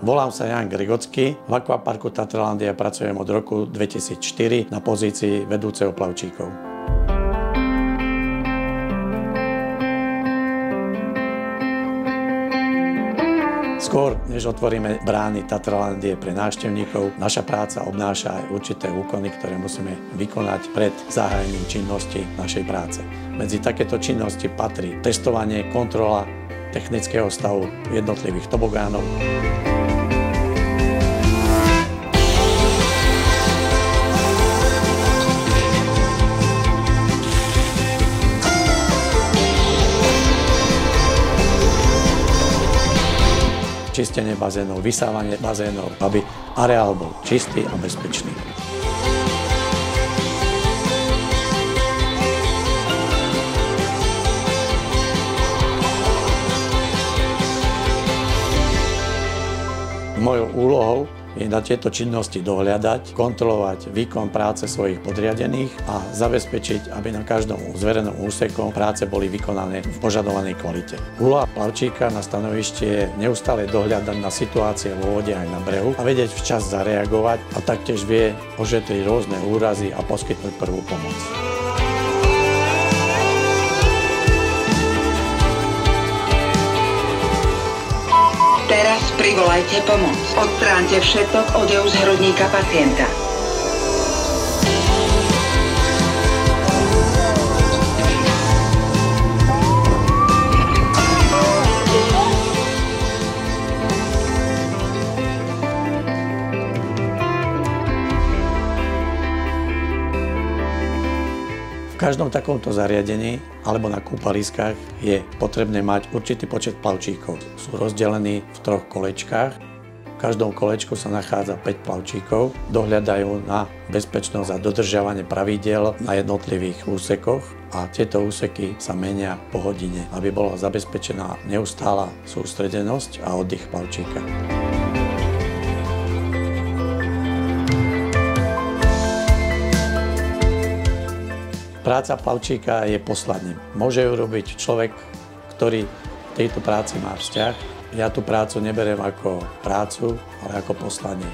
Volám sa Jan Grigocký, v Akvaparku Tatralandia pracujem od roku 2004 na pozícii vedúceho plavčíkov. Skôr, než otvoríme brány Tatralandie pre návštevníkov, naša práca obnáša aj určité úkony, ktoré musíme vykonať pred zahájením činnosti našej práce. Medzi takéto činnosti patrí testovanie, kontrola technického stavu jednotlivých tobogánov, čistenie bazénov, vysávanie bazénov, aby areál bol čistý a bezpečný. Mojou úlohou je na tieto činnosti dohľadať, kontrolovať výkon práce svojich podriadených a zabezpečiť, aby na každom zverenom úseku práce boli vykonané v požadovanej kvalite. Úloha plavčíka na stanovišti je neustále dohľadať na situácie vo vode aj na brehu a vedieť včas zareagovať a taktiež vie ošetriť rôzne úrazy a poskytnúť prvú pomoc. Teraz privolajte pomoc. Odstráňte všetok odev z hrudníka pacienta. V každom takomto zariadení alebo na kúpaliskách je potrebné mať určitý počet plavčíkov. Sú rozdelení v 3 kolečkách. V každom kolečku sa nachádza 5 plavčíkov. Dohľadajú na bezpečnosť a dodržiavanie pravidiel na jednotlivých úsekoch a tieto úseky sa menia po hodine, aby bola zabezpečená neustála sústredenosť a oddych plavčíka. Práca plavčíka je poslaním. Môže ju robiť človek, ktorý k tejto práci má vzťah. Ja tú prácu neberiem ako prácu, ale ako poslanie.